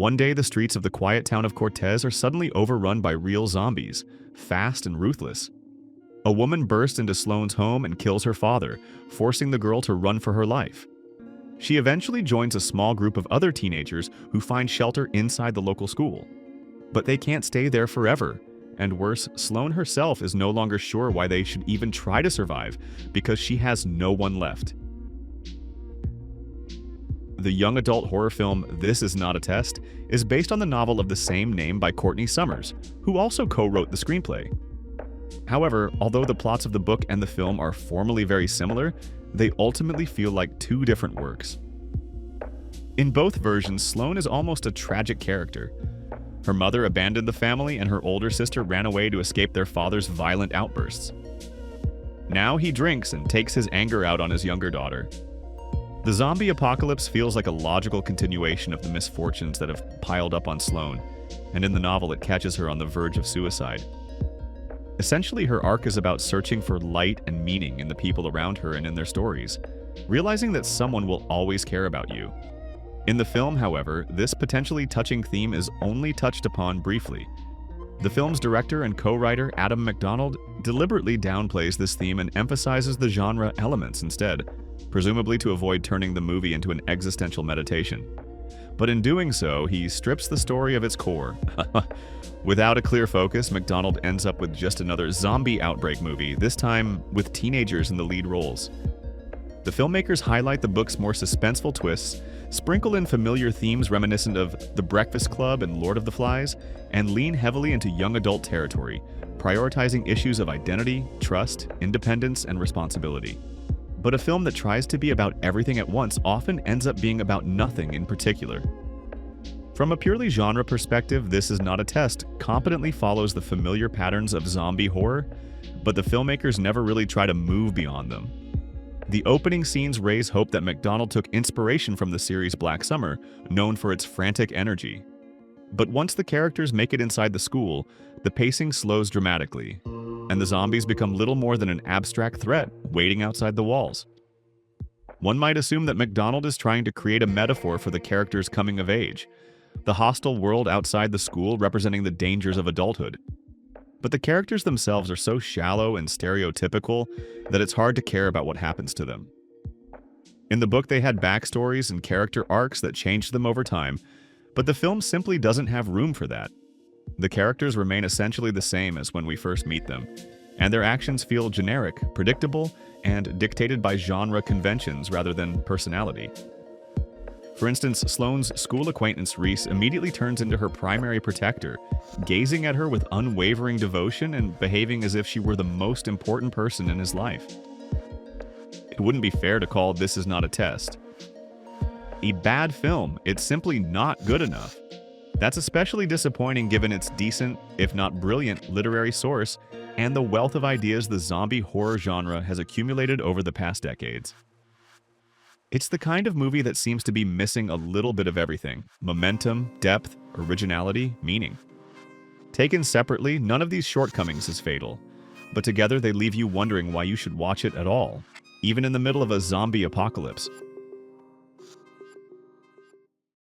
One day, the streets of the quiet town of Cortez are suddenly overrun by real zombies, fast and ruthless. A woman bursts into Sloane's home and kills her father, forcing the girl to run for her life. She eventually joins a small group of other teenagers who find shelter inside the local school. But they can't stay there forever, and worse, Sloane herself is no longer sure why they should even try to survive because she has no one left. The young adult horror film This Is Not a Test is based on the novel of the same name by Courtney Summers, who also co-wrote the screenplay. However, although the plots of the book and the film are formally very similar, they ultimately feel like two different works. In both versions, Sloane is almost a tragic character. Her mother abandoned the family and her older sister ran away to escape their father's violent outbursts. Now he drinks and takes his anger out on his younger daughter. The zombie apocalypse feels like a logical continuation of the misfortunes that have piled up on Sloane, and in the novel it catches her on the verge of suicide. Essentially, her arc is about searching for light and meaning in the people around her and in their stories, realizing that someone will always care about you. In the film, however, this potentially touching theme is only touched upon briefly. The film's director and co-writer Adam MacDonald deliberately downplays this theme and emphasizes the genre elements instead, presumably to avoid turning the movie into an existential meditation. But in doing so, he strips the story of its core. Without a clear focus, MacDonald ends up with just another zombie outbreak movie, this time with teenagers in the lead roles. The filmmakers highlight the book's more suspenseful twists, sprinkle in familiar themes reminiscent of The Breakfast Club and Lord of the Flies, and lean heavily into young adult territory, prioritizing issues of identity, trust, independence, and responsibility. But a film that tries to be about everything at once often ends up being about nothing in particular. From a purely genre perspective, This Is Not a Test competently follows the familiar patterns of zombie horror, but the filmmakers never really try to move beyond them. The opening scenes raise hope that MacDonald took inspiration from the series Black Summer, known for its frantic energy. But once the characters make it inside the school, the pacing slows dramatically, and the zombies become little more than an abstract threat waiting outside the walls. One might assume that MacDonald is trying to create a metaphor for the characters' coming of age, the hostile world outside the school representing the dangers of adulthood. But the characters themselves are so shallow and stereotypical that it's hard to care about what happens to them. In the book, they had backstories and character arcs that changed them over time, but the film simply doesn't have room for that. The characters remain essentially the same as when we first meet them, and their actions feel generic, predictable, and dictated by genre conventions rather than personality. For instance, Sloane's school acquaintance Reese immediately turns into her primary protector, gazing at her with unwavering devotion and behaving as if she were the most important person in his life. It wouldn't be fair to call This Is Not a Test a bad film. It's simply not good enough. That's especially disappointing given its decent, if not brilliant, literary source and the wealth of ideas the zombie horror genre has accumulated over the past decades. It's the kind of movie that seems to be missing a little bit of everything: momentum, depth, originality, meaning. Taken separately, none of these shortcomings is fatal, but together they leave you wondering why you should watch it at all, even in the middle of a zombie apocalypse.